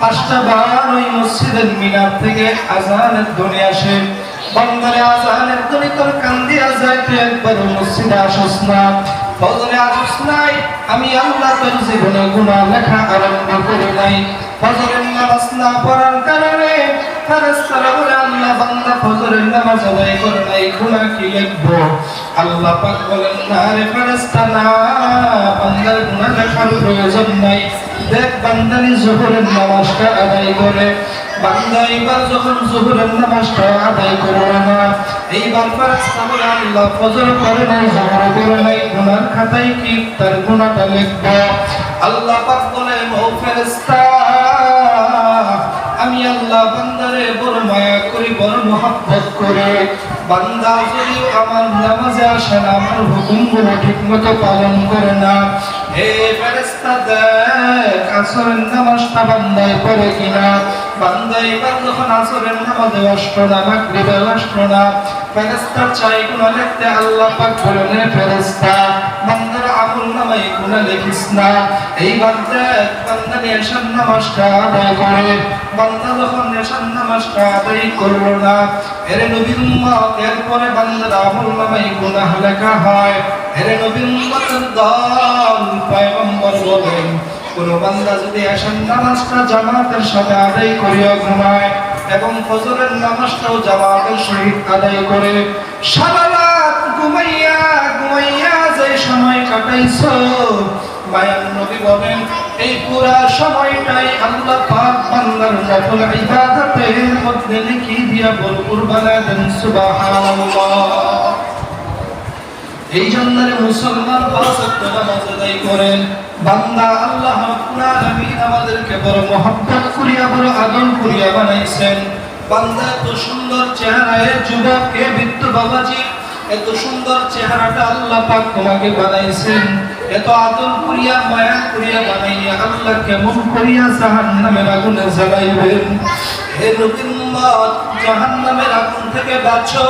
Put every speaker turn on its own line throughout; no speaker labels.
5টা বার ওই মসজিদের মিনার থেকে আযানের ধ্বনি আসে। বান্দারে আযানের ধ্বনি তোর কান দিয়া যায়, তুই একবার মসজিদে আসস না, ফজরে আসস নাই। আমি আল্লাহ তোর জীবনে গুনাহ লেখা আরম্ভ করি নাই। ফজরের নামাজ না পড়ার কারণে ফেরেশতারা বলে, আল্লাহ বান্দা ফজরের নামাজ আদায় করে নাই, গুনাহ কি লিখবো? আল্লাহ পাক বলেন, না রে ফেরেশতা, না, বান্দার গুনাহ লেখার প্রয়োজন নাই। দেখ বান্দানি যোহরের নামাজটা আদায় করে। বান্দা এবার যখন যোহরের নামাজটা আদায় করবে না, এইবার ফেরেশতা বলে, আল্লাহ ফজর করে নাই, যোহর করে নাই, গুনার খাতায় কি তার গুনাহটা লিখবো? আল্লাহ পাক বলেন, ও ফেরেশতা, আমি আল্লাহ বান্দারে বড় মায়া করি, বড় মহব্বত করে। বান্দা যদি আমার নামাজে আসে না, আমার হুকুমগুলো ঠিকমতো পালন করে না, হে ফেরেশতা দেখ আসরের নামাজটা বান্দায় পড়ে কিনা। বান্দা এবার যখন আসরের নামাজে আসলো না, মাগরিবে আসলো না, ফেরেশতা চাই গুনাহ লিখতে। আল্লাহ পাক বলেন, হে ফেরেশতা, বান্দার আমলনামায় গুনাহ লিখিস না। এইবার দেখ বান্দা এশার নামাজটা আদায় করে। বান্দা যখন এশার নামাজটা আদায় করলো না, এরে নবীর উম্মত, এরপরে বান্দার আমলনামায় গুনাহ লেখা হয়। এরে নবীর উম্মতের দল, পয়গম্বর বলেন, কোন বান্দা যদি এশার নামাজটা জামাতের সাথে আদায় করিয়া ঘুমায় এবং ফজরের নামাজটাও জামাতের সহিত আদায় করে, সারা রাত ঘুমাইয়া ঘুমাইয়া যে সময় কাটাইছো, মায়ার নবী বলেন, এই পুরা সময়টাই আল্লাহ পাক বান্দার নফল ইবাদতের মধ্যে লিখে দিয়া ভরপুর বানায় দেন। সুবহানাল্লাহ। এই জন্য মুসলমান 5 ওয়াক্ত নামাজ আদায় করেন। বান্দা আল্লাহ রাব্বুল আলামিন আমাদেরকে বড় মহব্বত করিয়া, বড় আদর করিয়া বানাইছেন। বান্দা এত সুন্দর চেহারা, এ যুবক, এ বৃদ্ধ বাবাজি, এত সুন্দর চেহারাটা আল্লাহ পাক তোমাকে বানাইছেন। এত আদর করিয়া, মায়া করিয়া বানাইয়া আল্লাহ কেমন করিয়া জাহান্নামের আগুনে জ্বালাইবেন? হে নবীর উম্মত, জাহান্নামের আগুন থেকে বাঁচো।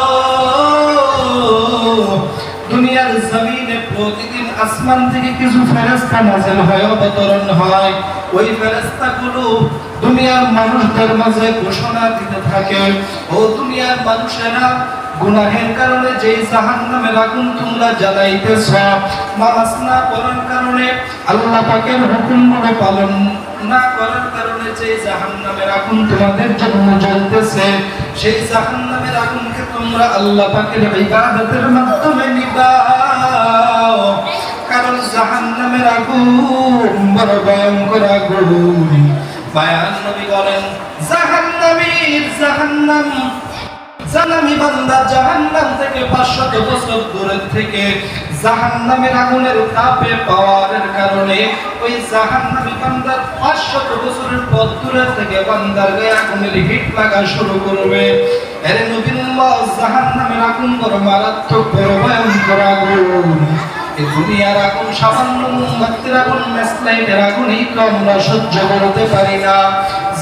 দুনিয়ার জমিনে প্রতিদিন আসমান থেকে কিছু ফেরেশতা নাযিল হয়, অবতরণ হয়। ওই ফেরেশতাগুলো দুনিয়ার মানুষদের মাঝে ঘোষণা দিতে থাকে, ও দুনিয়ার মানুষেরা, গুনাহের কারণে যে জাহান্নামের আগুন তোমরা জ্বালাইতেছ, নামাজ না পড়ার কারণে, আল্লাহ পাকের হুকুমগুলো পালন না করার কারণে যে জাহান্নামের আগুন তোমাদের জন্য জ্বলতেছে, সেই জাহান্নামের আগুনকে তোমরা আল্লাহ পাকের ইবাদতের মাধ্যমে নিভাও। কারণ জাহান্নামের আগুন বড় ভয়ঙ্কর আগুন। মায়ার নবী বলেন, জাহান্নামী বান্দা জাহান্নাম থেকে 500 বছর দূরে থেকে জাহান্নামের আগুনের তাপে পাওয়ারের কারণে ওই জাহান্নামী বান্দার 500 বছরের পথ দূরে থেকে বান্দার গায়ে আগুনের হিট লাগা শুরু করবে। এর নবীর উম্মত, জাহান্নামের আগুন বড় মারাত্মক, বড় ভয়ঙ্কর আগুন। এই দুনিয়ার আগুন সামান্য মোমবাতির আগুন, ম্যাচলাইটের আগুনই তো আমরা সহ্য করতে পারি না,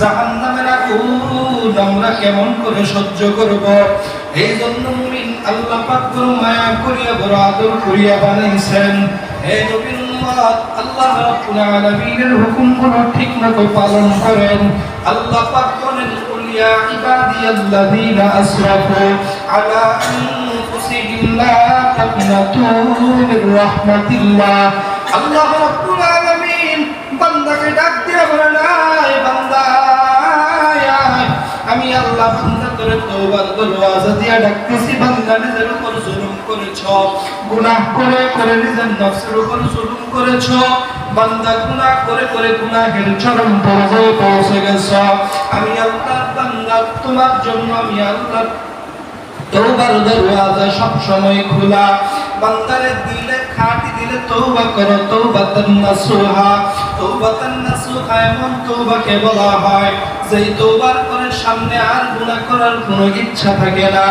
জাহান্নামের আগুন আমরা কেমন করে সহ্য করব? এই জন্য মুমিন আল্লাহ পাক বড় মায়া করিয়া, বড় আদর করিয়া বানাইছেন। এই নবীর উম্মত, আল্লাহ রাব্বুল আলামিনের হুকুমগুলো ঠিকমতো পালন করেন। আল্লাহ পাক বলেন, কুল ইয়া ইবাদিয়াল্লাযীনা আসরাফু আলা আনফুসিহিম লা তাকনাতু মির রাহমাতিল্লাহ। আল্লাহ রাব্বুল আলামিন বান্দাকে ডাক দিয়ে বলেন, আয় বান্দা, আমি আল্লাহ বান্দা করে তওবার দরওয়াজা দিয়া ডাকতেছি। বান্দা নিজের উপর জুলুম করেছ, গুনাহ করে করে নিজের নফসের উপর জুলুম করেছ। বান্দা গুনাহ করে করে গুনাহের চরম পর্যায়ে পৌঁছে গেছ। আমি আল্লাহ বান্দা, তোমার জন্য আমি আল্লাহ তওবার দরওয়াজা সব সময় খোলা। বান্দারে দিলে খাঁটি দিলে তওবা করো, তওবাতান নাসুহা। তওবাতান নাসুহা এমন তওবাকে বলা হয় যেই তওবার করে সামনে আর গুনাহ করার কোনো ইচ্ছা থাকে না।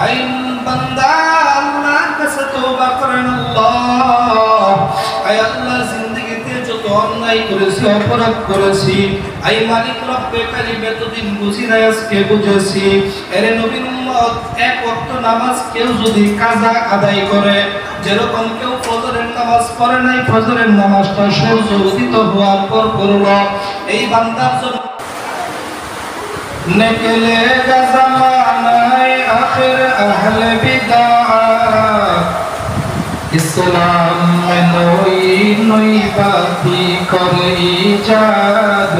আই বান্দা, আল্লাহর কাছে তওবা করেন। আল্লাহ, আয় আল্লাহ, জিন্দেগিতে যত অন্যায় করেছি, অপরাধ করেছি, আই মালিক রব্বে কারীম এতদিন বুঝি নাই, আজকে বুঝেছি। এর নবীর উম্মত, 1 ওয়াক্ত নামাজ কেউ যদি কাজা আদায় করে, যেরকম কেউ ফজরের নামাজ পড়ে নাই, ফজরের নামাজটা সূর্য উদিত হওয়ার পর পড়ল, এই বান্দার জন্য निकलेगा ज़मानाए आखिर अहले बिदाअत इस्लाम में नई नई बाती कर इजाद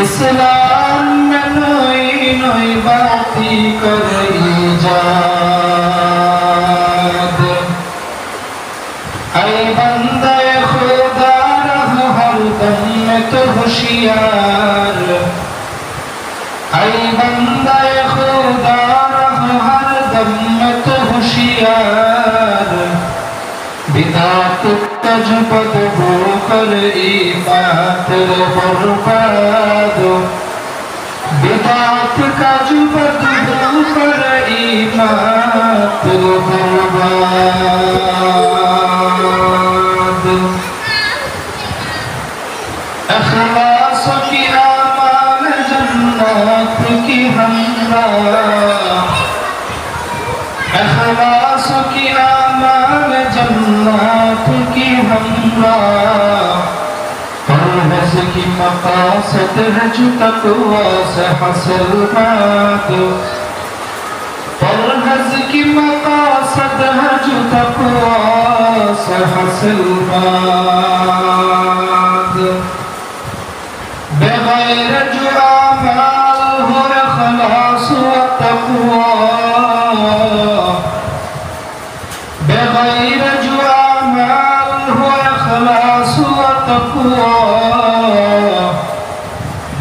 इस्लाम में नई नई बाती कर इजाद ऐ बंदे खुदा रह हर दम में तो होशियार ऐ बंदे खुदा रह हर दम में तो होशियार बिदात तज बदबू कर ईमात बर्बाद बिदात तज बदबू कर ईमात बर्बाद इखलास की आमान जन्नत की हमरा इखलास की आमान जन्नत की हमरा परवज़ की मक़ासद है जो तक़वा से हासिल बात परवज़ की मक़ासद है जो तक़वा से हासिल बात बग़ैर जो आमाल हो इखलास व तक़वा बग़ैर जो आमाल हो इखलास व तक़वा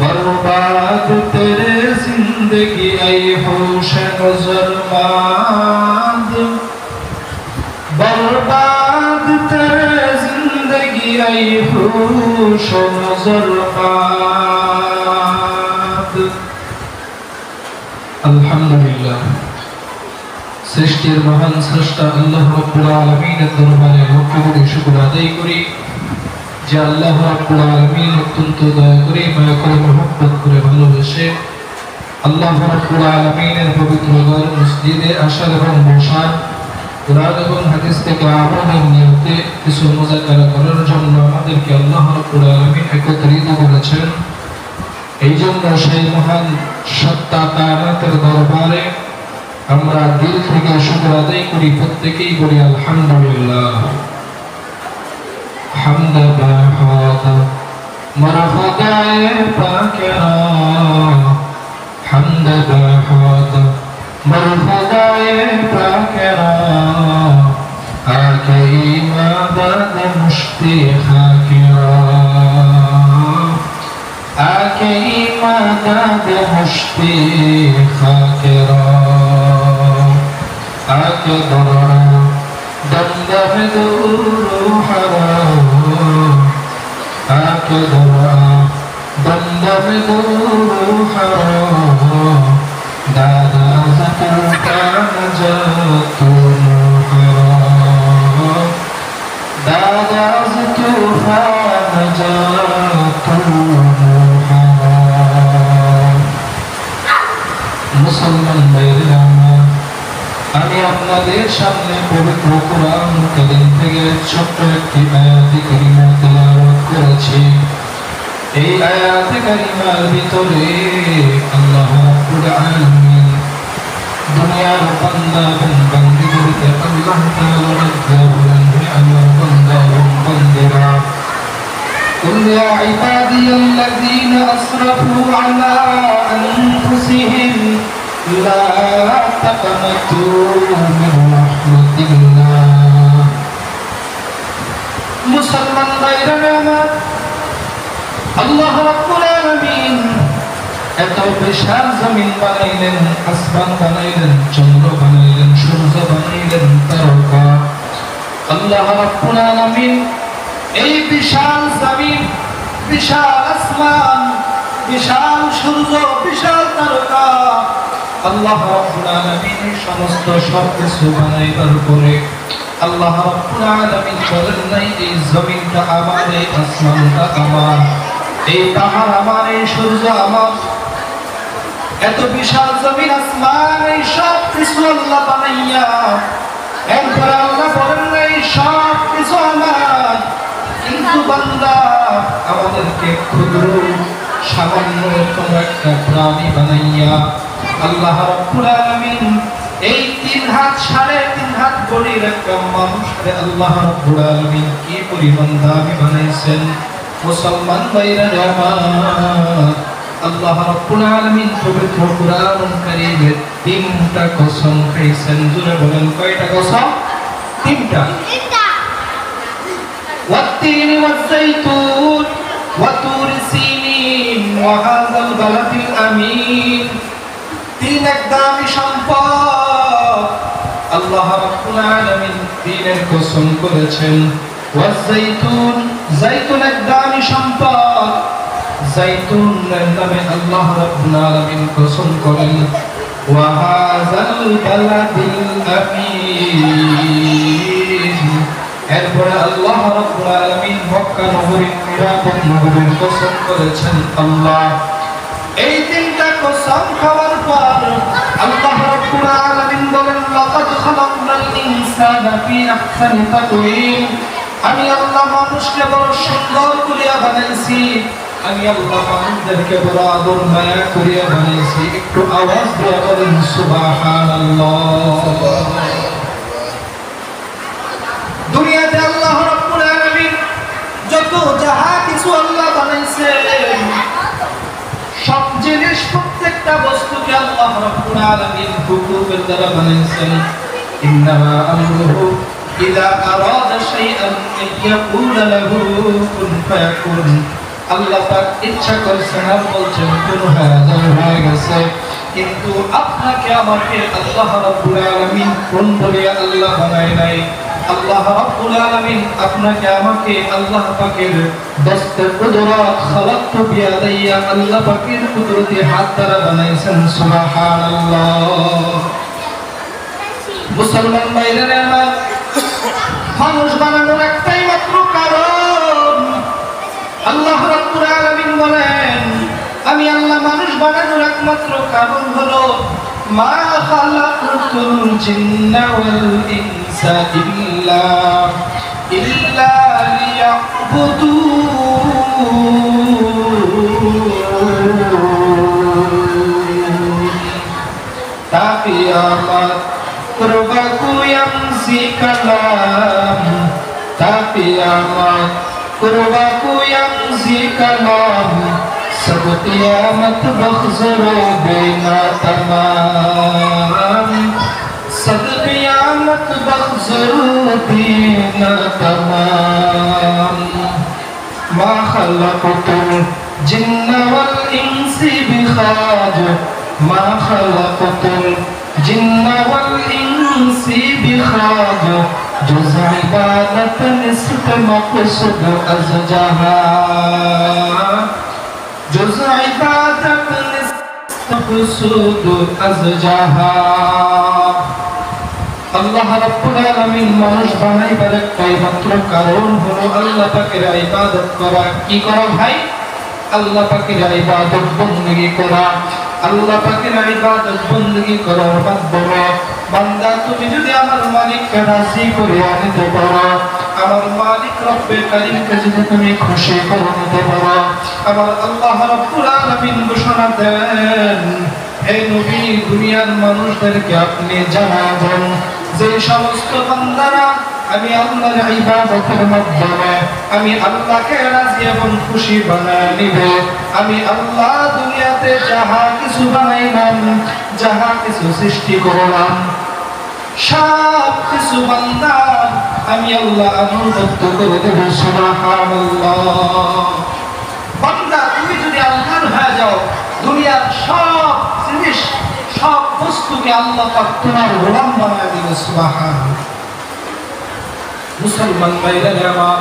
बर्बाद तेरे जिंदगी ऐ होश नज़रमंद बर्बाद तेरे जिंदगी ऐ होश नज़रमंद अल्हम्दुलिल्लाह সৃষ্টির মহান স্রষ্টা আল্লাহ রাব্বুল আলামিনের দরবারে লক্ষ কোটি শুকর আদায় করি যে আল্লাহ রাব্বুল আলামিন অত্যন্ত দয়া করে মায়া করে মহব্বত করে ভালোবেসে আল্লাহ রাব্বুল আলামিনের পবিত্র ঘর মসজিদে আসার এবং বসার কুরআন এবং হাদিস থেকে আমলের নিয়তে কিছু মুযাকারা করার জন্য আমাদেরকে আল্লাহ রাব্বুল আলামিন একত্রিত করেছেন এই জন্য সেই মহান সত্তা কায়নাতের দরবারে আমরা দিল থেকে শুকর আদায় করি প্রত্যেকেই বলি আলহামদুলিল্লাহ হামদ বাহাদ মারহাদায়ে পাকেরা হামদ বাহাদ মারহাদায়ে পাকেরা আকে ইমাদাদ মুশতি খাকিরা আকে ইমাদাদ মুশতি খাকিরা आके दौड़ा दम दूर हरा आके दौड़ा दम दूर हरा दादा ज़कूर का नजातुन हरा दादा ज़कूर का नजातुन हरा मुसलमान मेरे আমি আপনাদের সামনে পবিত্র কোরআন কারীম থেকে ছোট্ট একটি আয়াতে কারিমা তেলাওয়াত করেছি এই আয়াতে কারিমার ভিতরে আল্লাহ রাব্বুল আলামিন দুনিয়ার বান্দা এবং বান্দীদেরকে আল্লাহ তাআলা বলেন হে আমার বান্দা এবং বান্দীরা قل يا عبادي الذين أسرفوا على أنفسهم لا تقنطوا من رحمة الله মুসলমান ভাইরা আমার আল্লাহ রাব্বুল আলামিন এত বিশাল জমিন বানাইলেন আসমান বানাইলেন চন্দ্র বানাইলেন সূর্য বানাইলেন তারকা আল্লাহ রাব্বুল আলামিন এই বিশাল জমিন বিশাল আসমান বিশাল সূর্য বিশাল তারকা আল্লাহ রাব্বুল আলামিন সমস্ত সবকিছু বানাইবার পরে আল্লাহ রাব্বুল আলামিন বলেন নাই এই জমিনটা আমার এই আসমানটা আমার এই পাহাড় আমার এই সূর্য আমার এত বিশাল জমিন আসমান এই সব কিছু আল্লাহ বানাইয়া এরপর আল্লাহ বলেন নাই সব কিছু আমার কিন্তু বান্দা আমাদেরকে ক্ষুদ্র সামান্য কোন একটা প্রাণী বানাইয়া আল্লাহ রাব্বুল আলামিন এই 3 হাত 3.5 হাত বড়ির একটা মানুষকে আল্লাহ রাব্বুল আলামিন কি পরিমাণ দামি বানাইছেন। মুসলমান ভাইরা আমার, আল্লাহ রাব্বুল আলামিন পবিত্র কুরআনুল কারীমে 3টা কসম খাইছেন। জোরে বলেন কয়টা কসম? 3টা। ওয়াত-তিনি ওয়াজ-যাইতুন ওয়া তুরি সিনিন ওয়া হাযাল বালাদিল আমিন। 3 এক দামি সম্পদ আল্লাহ রাব্বুল আলামিন 3-এর কসম করেছেন। ওয়াজ-যাইতুন, যাইতুন এক দামি সম্পদ, যাইতুনের নামে আল্লাহ রাব্বুল আলামিন কসম করেন। ওয়া হাযাল বালাদিল আমিন, এরপরে আল্লাহ রাব্বুল আলামিন মক্কা নগরীর নিরাপদ নগরীর কসম করেছেন। আল্লাহ এই 3টা কসম খাওয়ার পর আল্লাহ রাব্বুল আলামিন বলেন, লাকাদ খালাকনাল ইনসানা ফি আহসানি তাকওয়িম। আমি আল্লাহ মানুষকে বড় সুন্দর করিয়া বানাইছি, আমি আল্লাহ মানুষদেরকে বড় আদর মায়া করিয়া বানাইছি। একটু আওয়াজ দিয়ে বলেন সুবহানাল্লাহ। দুনিয়াতে আল্লাহ রাব্বুল আলামিন যত যাহা কিছু আল্লাহ বানাইছেন, সব জিনিস প্রত্যেকটা বস্তুকে আল্লাহ রাব্বুল আলামিন হুকুমের দ্বারা বানাইছেন। ইন্নামা আমরুহু ইযা আরাদা শাইআন ইয়াকুলা লাহু কুন ফায়াকুন। আল্লাহ পাক ইচ্ছা করেছেন আর বলছেন কুন হয়ে গেছে। কিন্তু আপনাকে আমাকে আল্লাহ রাব্বুল আলামিন কোন বলে আল্লাহ বানায় নাই। আল্লাহ রাব্বুল আলামিন আপনাকে আমাকে আল্লাহ পাকের দস্তে কুদরত খালাকতু বিয়াদাইয়া, আল্লাহ পাকের কুদরতি হাত দ্বারা বানাইছেন। সুবহানাল্লাহ। মুসলমান ভাইরা আমার, মানুষ বানানোর একটাই মাত্র কারণ। আল্লাহ রাব্বুল আলামিন বলেন, আমি আল্লাহ মানুষ বানানোর একমাত্র কারণ হলো মা খালাকতুল জিন্না ওয়াল ইনসা ইল্লা লিয়াবুদুন। তাকি আমার করবা কুয়ামসি কালাম, তাকি আমার করবা কুয়ামসি কালাম, सब क़यामत बख़्ज़रो बेना तमाम, सब क़यामत बख़्ज़रो बेना तमाम। मा ख़लक़तुल जिन्ना वल इंसी बिखाज, मा ख़लक़तुल जिन्ना वल इंसी बिखाज, जुज़ इबादत निस्फ़ मक़सूद अज़ जहां, जुज़ इबादत निस्फ़ मक़सूद अज़ जहां। আল্লাহ রাব্বুল আলামিন মানুষ বানাইবার একটাই মাত্র কারণ হলো আল্লাহ পাকের ইবাদত করা। কি করা ভাই? আল্লাহ পাকের ইবাদত বندگی করা। আল্লাহ পাকের ইবাদত বندگی করার মাধ্যমে বান্দা তুমি যদি আমার মালিককে রাজি করে আনতে পারো, আমার মালিক রব্বে কারীমকে যদি তুমি খুশি করে নিতে পারো, আমার আল্লাহ রাব্বুল আলামিন ঘোষণা দেন, হে নবী দুনিয়ার মানুষদেরকে আপনি জানাবেন যে সমস্ত বান্দারা আমি আল্লাহর ইবাদতের মাধ্যমে আমি আল্লাহকে রাজি এবং খুশি বানায় নিবে, আমি আল্লাহ দুনিয়াতে যাহা কিছু বানাইলাম, যাহা কিছু সৃষ্টি করলাম, সব কিছু বান্দা আমি আল্লাহ আনুগত্য করে দেব। সুবহানাল্লাহ। বান্দা তুমি যদি আল্লাহর হয়ে যাও, দুনিয়ার সব জিনিস সব বস্তুকে আল্লাহ পাক তোমার গোলাম বানায় দিবে। সুবহানাল্লাহ। মুসলমান ভাইরা আমার,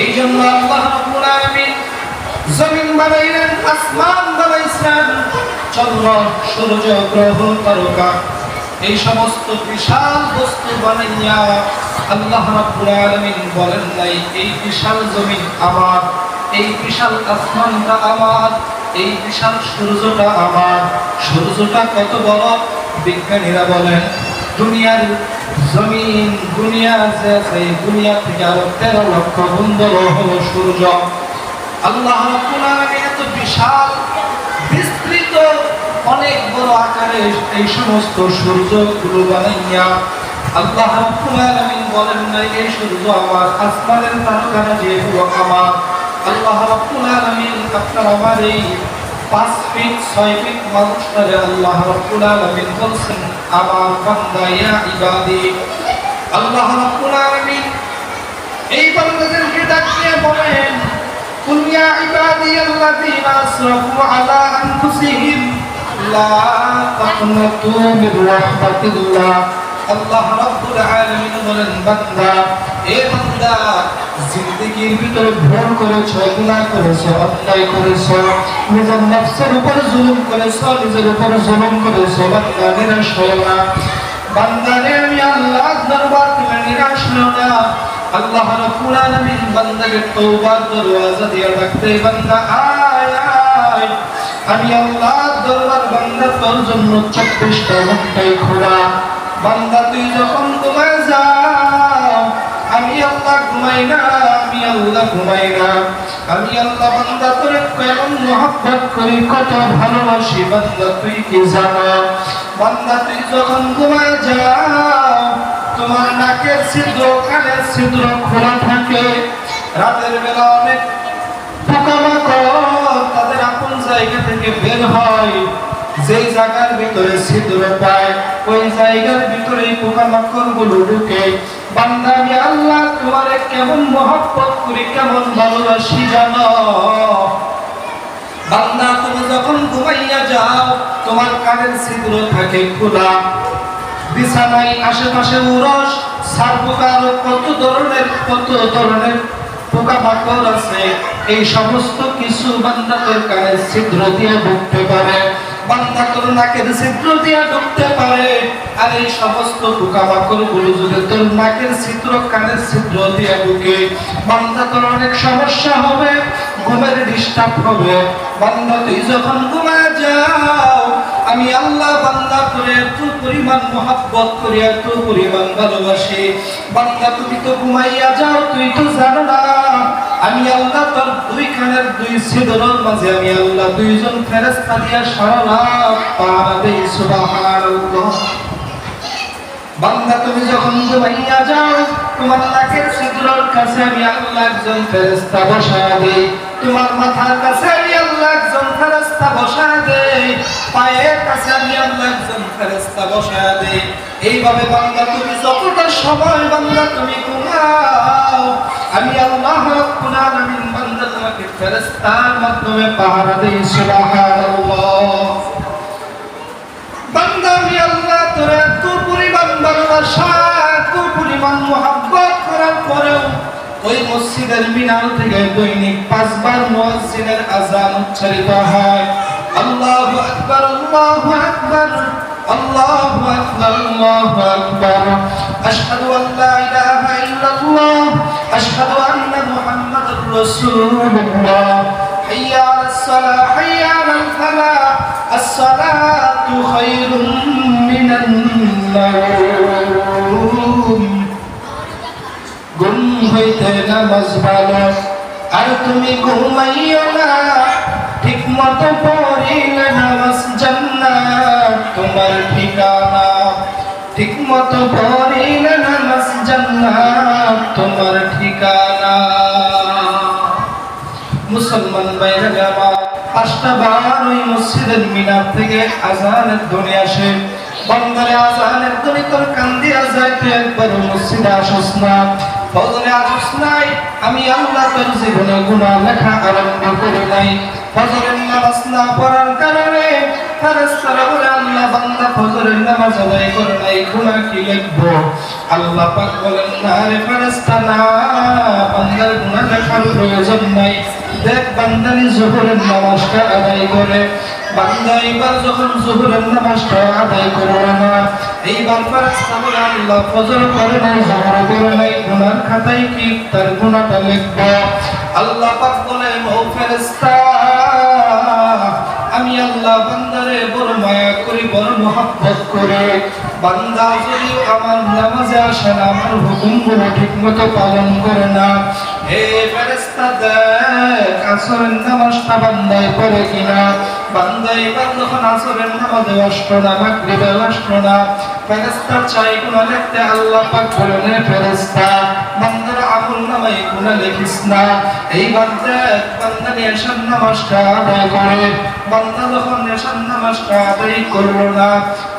এই জন্য আল্লাহ রাব্বুল আলামিন জমিন বানাইলেন, আসমান বানাইছেন, চন্দ্র সূর্য গ্রহ তারকা এই সমস্ত বিশাল বস্তু বানাইয়া আল্লাহ রাব্বুল আলামিন বলেন নাই এই বিশাল জমিন আমার, এই বিশাল আসমানটা আমার, এই বিশাল সূর্যটা আমার। সূর্যটা কত বড়? বিজ্ঞানীরা বলেন দুনিয়ার জমিন, দুনিয়া যে আছে এই দুনিয়া থেকে আরো 13 লক্ষ গুণ বড় হলো সূর্য। আল্লাহ রাব্বুল আলামিন এত বিশাল করে এই সমস্ত সূর্যগুলো বানাইয়া আল্লাহ রাব্বুল আলামিন বলেন না এই সূর্য আমার, আসমানের তারকারা যে হলো আমার। আল্লাহ রাব্বুল আলামিন আপনার আমার এই 5 ফিট 6 ফিট মানুষটারে আল্লাহ রাব্বুল আলামিন বলছেন আমার বান্দা ইয়া ইবাদি। আল্লাহ রাব্বুল আলামিন এই বান্দাদেরকে ডাক দিয়ে বলেন কুল ইয়া ইবাদিয়াল্লাযীনা আসরাফু আলা আনফুসিহিম লা তাকনাতু মির রাহমাতিল্লাহ। আল্লাহ রাব্বুল আলামিন বলেন বান্দা, এ বান্দা জিন্দেগীর ভিতরে ভুল করেছো, গুনাহ করেছো, অন্যায় করেছো, নিজের নফসের উপর জুলুম করেছো, নিজের উপর জুলুম করেছো, বান্দা নিরাশ হয়ো না। বান্দা রে আমি আল্লাহর দরবার থেকে নিরাশ হয়ো না। আল্লাহ রাব্বুল আলামিন বান্দাকে তওবার দরওয়াজা দিয়ে ডাকতে, বান্দা আয় আয়, আমি আল্লাহর দরবার বান্দা তোর জন্য 24টা ঘন্টাই খোলা। বান্দা তুই যখন ঘুমায় যাও আমি আল্লাহ ঘুমাই না, আমি আল্লাহ ঘুমাই না। আমি আল্লাহ বান্দা তোরে কেমন মহব্বত করি, কত ভালোবাসি বান্দা তুই কি জানো? বান্দা তুই যখন ঘুমায় যাও তোমার নাকের ছিদ্র, কানের ছিদ্র খোলা থাকে। রাতের বেলা অনেক পোকামাকড় তাদের আপন জায়গা থেকে বের হয়, যেই জায়গার ভিতরে ছিদ্র পায় ওই জায়গার ভিতরে পোকামাকড় গুলো ঢুকে। বান্দা আমি আল্লাহ তোমারে কেমন মহব্বত করি, কেমন ভালোবাসি জানো? বান্দা তুমি যখন ঘুমাইয়া যাও তোমার কানের ছিদ্র থাকে খোলা, বিছানায় আশেপাশে উরস সারপোকা আরো কত ধরনের পোকামাকড় আছে, এই সমস্ত কিছু বান্দা তোর কানের ছিদ্র দিয়ে ঢুকতে পারে, বান্দা তোর নাকের ছিদ্র দিয়ে ঢুকতে পারে। আর এই সমস্ত পোকামাকড় গুলো যদি তোর নাকের ছিদ্র, কানের ছিদ্র দিয়ে ঢুকে, বান্দা তোর অনেক সমস্যা হবে, ঘুমের ডিস্টার্ব হবে। বান্দা তুই যখন ঘুমায় যাও আমি আল্লাহ বান্দা করে এত পরিমাণ মহব্বত করি, এত পরিমাণ ভালোবাসি। বান্দা তুমি তো ঘুমাইয়া যাও, তুই তো জানো না আমি আল্লাহ তোর দুই কানের দুই ছিদ্রের মাঝে আমি আল্লাহ দুইজন ফেরেশতা দিয়া সারা পাহারা দেই। সুবহানাল্লাহ। বান্দা তুমি যখন ঘুমাইয়া যাও তোমার নাকের ছিদ্রের কাছে আমি আল্লাহ একজন ফেরেশতা বসায়া দেই, তোমার মাথার কাছে আমি আল্লাহ একজন ফেরেশতা বসায়া দেই, পায়ের কাছে আমি আল্লাহ একজন ফেরেশতা বসায়া দেই। এইভাবে বান্দা তুমি যতটা সময় বান্দা তুমি ঘুমাও আমি আল্লাহ রাব্বুল আলামিন বান্দা তোমাকে ফেরেশতার মাধ্যমে পাহারা দেই। সুবহানাল্লাহ। বান্দা আমি আল্লাহ তোর এত পরিমাণ ভালোবাসা, এত পরিমাণ মহব্বত করার পরেও ওই মসজিদের মিনার থেকে দৈনিক 5 বার মুয়াজ্জিনের আযান উচ্চারিত হয়। আল্লাহু আকবার, আল্লাহু আকবার, আল্লাহু আকবার, আল্লাহু আকবার। আশহাদু আল লা ইলাহা ইল্লাল্লাহ, আশহাদু আন্না মুহাম্মাদুর রাসূলুল্লাহ। হাইয়া আলাস সালাহ, হাইয়া আলাল ফালাহ, আস-সালাতু খায়রুম মিনান নাওম। ঘুম হইতে নামাজ ভালো, আর তুমি ঘুমাইও না, ঠিক মতো পড়িলে নামাজ জান্নাত তোমার ঠিকানা, ঠিক মতো পড়িলে নামাজ জান্নাত তোমার ঠিকানা। মুসলমান ভাইরা আমার 5টা বার ওই মসজিদের মিনার থেকে আযানের ধ্বনি আসে। বান্দারে আযানের ধ্বনি তোর কান দিয়া যাইতে একবার মসজিদে আসস না, ফজরে আসস নাই, আমি আল্লাহ তোর জীবনে গুনাহ লেখা আরম্ভ করি নাই। ফজরের নামাজ না পড়ার কারণে ফেরেশতারা বলে আল্লাহ বান্দা ফজরের নামাজ আদায় করে নাই, গুনাহ কি লিখবো? আল্লাহ পাক বলেন না রে ফেরেশতা না, বান্দার গুনাহ লেখার প্রয়োজন নাই। দেখ বান্দানি যোহরের নামাজটা আদায় করে, বান্দা এবার যখন যোহরের নামাজটা আদায় করবে না, এইবার ফেরেশতা বলে আল্লাহ ফজর করে নাই, যোহর করে নাই, গুনার খাতায় কি তার গুনাহটা লিখবো? আল্লাহ পাক বলেন ও ফেরেশতা আমি আল্লাহ বান্দারে বড় মায়া করি, বড় মহব্বত করে। বান্দা যদি আমার নামাজে আসে না, আমার হুকুমগুলো ঠিকমতো পালন করে না, হে ফেরেশতা দেখ আসরের নামাজটা বান্দায় পড়ে কিনা, বান্দা এবার যখন আসরের নামাজে আসলো না, মাগরিবে আসলো না, ফেরেশতা চাই গুনাহ লিখতে, আল্লাহ পাক বলেন ফেরেশতা বান্দার আমলনামায় গুনাহ লিখিস না। এইবার বান্দা এশার নামাজটা আদায় করে, বান্দা যখন এশার নামাজটা আদায় করলো না,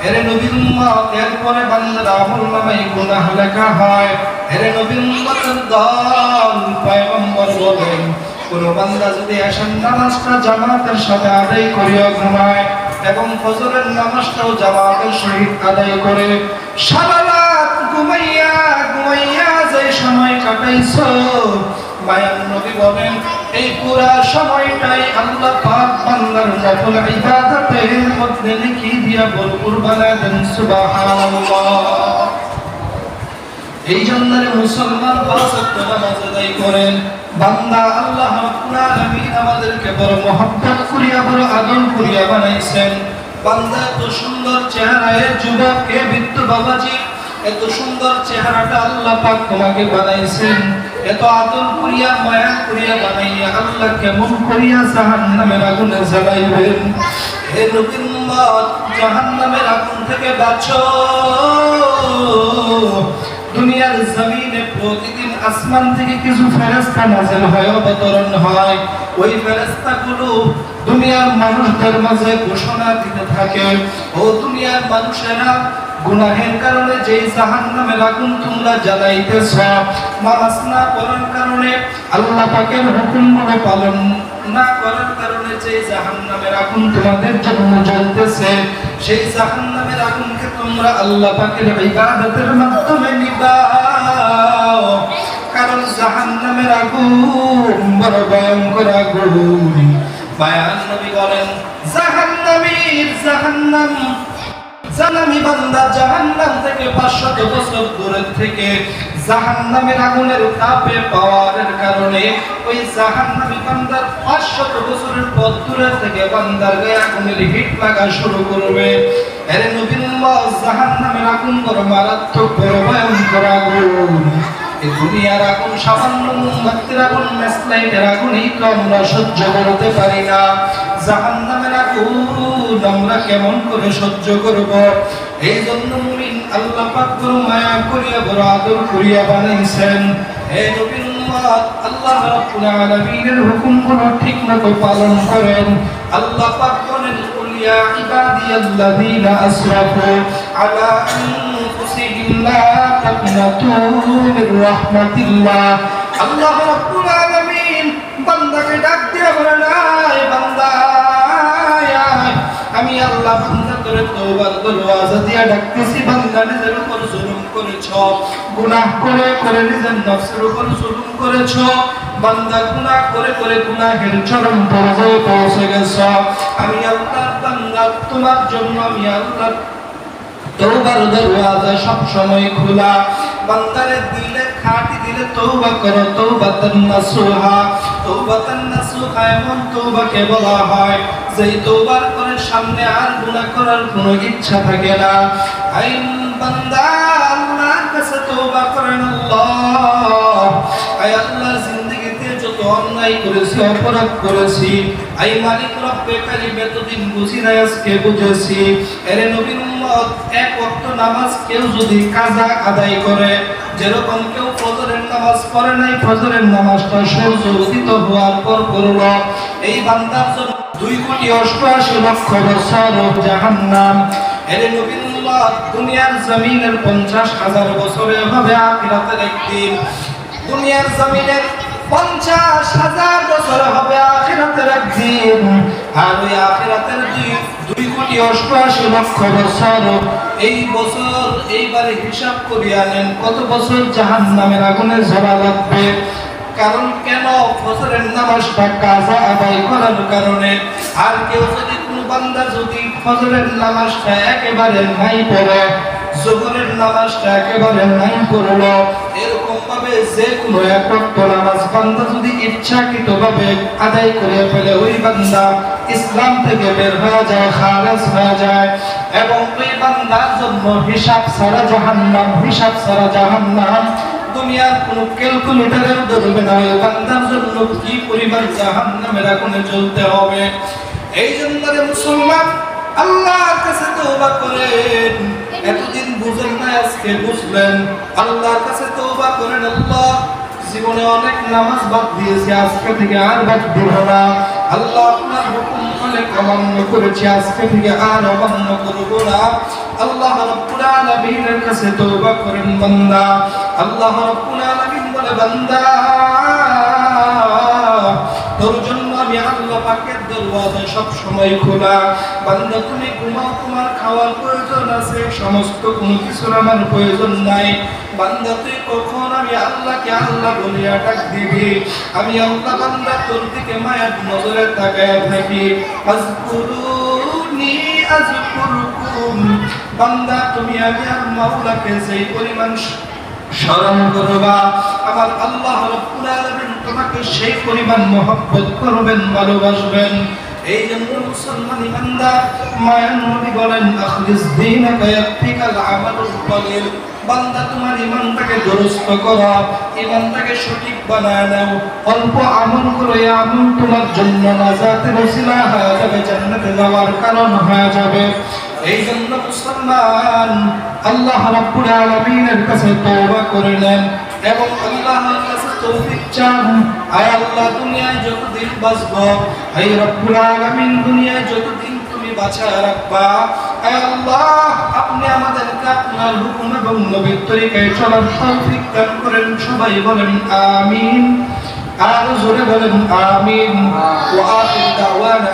এর নবীর উম্মত এরপরে বান্দার আমলনামায় গুনাহ লেখা হয়। এর নবীর উম্মতের দল পয়গম্বর বলেন কোন বান্দা যদি এশার নামাজটা জামাতের সাথে আদায় করিয়া ঘুমায় এবং ফজরের নামাজটাও জামাতের সহিত আদায় করে, সারা রাত ঘুমাইয়া ঘুমাইয়া যে সময় কাটাইছো, মায়ার নবী বলেন এই পুরা সময়টাই আল্লাহ পাক বান্দার নফল ইবাদতের মধ্যে লিখে দিয়া ভরপুর বানায় দেন। সুবহানাল্লাহ। এই জন্য মুসলমান পাঁচ ওয়াক্ত নামাজ আদায় করেন। বান্দা আল্লাহ রাব্বুল আলামিন আমাদেরকে বড় মহব্বত করিয়া বড় আদর করিয়া বানাইছেন। বান্দা এত সুন্দর চেহারা, এ যুবক কে বৃদ্ধ বাবাজি, এত সুন্দর চেহারাটা আল্লাহ পাক তোমাকে বানাইছেন, এত আদর করিয়া মায়া করিয়া বানাইয়া আল্লাহ কেমন করিয়া জাহান্নামের আগুনে জ্বালাইবেন। হে নবীর উম্মত, জাহান্নামের আগুন থেকে বাঁচো। দুনিয়ার জমিনে প্রতিদিন আসমান থেকে কিছু ফেরেশতা নাযিল হয়, অবতরণ হয়। ওই ফেরেশতাগুলো দুনিয়ার মানুষদের মাঝে ঘোষণা দিতে থাকে, ও দুনিয়ার মানুষেরা, গুনাহের কারণে যে জাহান্নামের আগুন তোমরা জ্বালাইতেছ, নামাজ না পড়ার কারণে, আল্লাহ পাকের হুকুমগুলো পালন না করার কারণে যে জাহান্নামের আগুন তোমাদের জন্য জ্বলতেছে, সেই জাহান্নামের আগুনকে তোমরা আল্লাহ পাকের ইবাদতের মাধ্যমে নিভাও। কারণ জাহান্নামের আগুন বড় ভয়ঙ্কর আগুন। বায়ান নবী বলেন জাহান্নামী বান্দা জাহান্নাম থেকে 500 বছর দূরে থেকে জাহান্নামের আগুনের তাপে পাওয়ারের কারণে ওই জাহান্নামী বান্দার 500 বছরের পর দূরে থেকে বান্দার গায়ে আগুনের হিট লাগা শুরু করবে। এর নবীর উম্মত, জাহান্নামের আগুন বড় মারাত্মক, বড় ভয়ঙ্কর আগুন। এই দুনিয়ার আগুন সামান্য মোমবাতির আগুন, ম্যাচলাইটের আগুনই তো আমরা সহ্য করতে পারি না, জাহান্নামের আগুন আমরা কেমন করে সহ্য করব? এই জন্য মুমিন আল্লাহ পাক বড় মায়া করিয়া বড় আদর করিয়া বানাইছেন। হে নবীর উম্মত, আল্লাহ রাব্বুল আলামিনের হুকুমগুলো ঠিকমতো পালন করেন। আল্লাহ পাক বলেন ইয়া ইবাদিয়াল্লাযীনা আসরাফু আলা আনফুসিহিম লা তাকনাতু মির রাহমাতিল্লাহ। আল্লাহ রাব্বুল আলামিন বান্দাকে ডাক দিয়ে বলেন, আয় বান্দা, আমি আল্লাহ বান্দা করে তওবার দরওয়াজা দিয়া ডাকতেছি। বান্দা নিজের উপর জুলুম করেছ, গুনাহ করে করে নিজের নফসের উপর জুলুম করেছ, বান্দা গুনাহ করে করে গুনাহের চরম পর্যায়ে পৌঁছে গেছ। আমি আল্লাহ বান্দা, তোমার জন্য আমি আল্লাহ তওবার দরওয়াজা সব সময় খোলা। বান্দারে দিলে খাঁটি দিলে তওবা করো, তওবাতান নাসুহা। তওবাতান নাসুহা এমন তওবাকে বলা হয় যেই তওবার করে সামনে আর গুনাহ করার কোনো ইচ্ছা থাকে না। আই বান্দা, আল্লাহর কাছে তওবা করেন। আল্লাহ, আই আল্লাহ, জিন্দেগিতে যত অন্যায় করেছি, অপরাধ করেছি, আই মালিক রব্বে কারীম এতদিন বুঝি নাই, আজকে বুঝেছি। এর নবীর উম্মত, এক ওয়াক্ত নামাজ কেউ যদি কাজা আদায় করে, যেরকম কেউ ফজরের নামাজ পড়ে নাই, ফজরের নামাজটা সূর্য উদিত হওয়ার পর করল, এই বান্দার জন্য 2,88,00,000 বছর জাহান্নাম। এর নবীর উম্মত, দুনিয়ার জমিনের 50,000 বছরে হবে আখিরাতের একদিন। দুনিয়ার জমিনের 50,000 বছর হবে আখিরাতের একদিন। আর ওই আখিরাতের 2,88,00,000 বছর, এই বছর এইবারে হিসাব করিয়া নেন কত বছর জাহান্নামের আগুনে ঝরা লাগবে। কারণ কেন? ফজরের নামাজটা কাজা আদায় করার কারণে। আর কেউ যদি, কোনো বান্দা যদি ফজরের নামাজটা একেবারে নাই পড়ে, যোহরের নামাজটা একেবারে নাই করলো, এরকম ভাবে যে কোনো এক ওয়াক্ত নামাজ বান্দা যদি ইচ্ছাকৃতভাবে আদায় করে ফেলে, ওই বান্দা ইসলাম থেকে বের হয়ে যায়, খালেস হয়ে যায়, এবং ওই বান্দার জন্য হিসাব ছাড়া জাহান্নাম, হিসাব ছাড়া জাহান্নাম। দুনিয়ার কোন ক্যালকুলেটরেও ধরবে না ওই বান্দার জন্য কি পরিমাণ জাহান্নামের আগুনে জ্বলতে হবে। এই জন্য রে মুসলমান, আল্লাহর কাছে তওবা করেন। এতদিন বুঝেন না, আজকে বুঝলেন। আল্লাহর কাছে তওবা করেন। আল্লাহ, জীবনে অনেক নামাজ বাদ দিয়েছি, আজকে থেকে আর বাদ দিব না। আল্লাহ, আপনার হুকুম অনেক অমান্য করেছি, আজকে থেকে আর অমান্য করব না। আল্লাহ রাব্বুল আলামিনের কাছে তওবা করেন বান্দা। আল্লাহ রাব্বুল আলামিন বলে, বান্দা তোর জন্য আমি আল্লাহ পাকের দরওয়াজা সব সময় খোলা। বান্দা তুমি ঘুমাও, তোমার খাওয়ার প্রয়োজন আছে, সমস্ত কোনো কিছুর আমার প্রয়োজন নাই। বান্দা তুই কখন আমি আল্লাহকে আল্লাহ বলিয়া ডাক দিবি, আমি আল্লাহ বান্দা তোর দিকে মায়ার নজরে তাকায়া থাকি। আযকুরুনি আযকুরুকুম, বান্দা তুমি আমি আর মাওলাকে যেই পরিমাণ স্মরণ করবা, আমার আল্লাহ রাব্বুল আলামিন তোমাকে সেই পরিমাণ মহব্বত করবেন, ভালোবাসবেন। এই জন্য মুসলমান ইমানদার মায়ার নবী বলেন, আখলিস দীনাকা ইয়াকফিকাল আমালুল কলিল। বান্দা তোমার ঈমানটাকে দুরুস্ত করো, ঈমানটাকে সঠিক বানায় নাও। অল্প আমল করে আমল তোমার জন্য নাজাতের ওসিলা হয়ে যাবে, জান্নাতে যাওয়ার কারণ হয়ে যাবে। এই জন্য মুসলমান আল্লাহ রাব্বুল আলামিনের কাছে তওবা করে নেন এবং আল্লাহর কাছে তৌফিক চান। আয় আল্লাহ, দুনিয়ায় যতদিন বাঁচবো, আয় রব্বুল আলামিন দুনিয়ায় যতদিন তুমি বাঁচায় রাখবা, আয় আল্লাহ আপনি আমাদেরকে আপনার হুকুম এবং নবীর তরিকায় চলার তৌফিক দান করেন। সবাই বলেন আমিন। আর জোরে বলেন আমিন। ওয়া আখির দাওয়ানা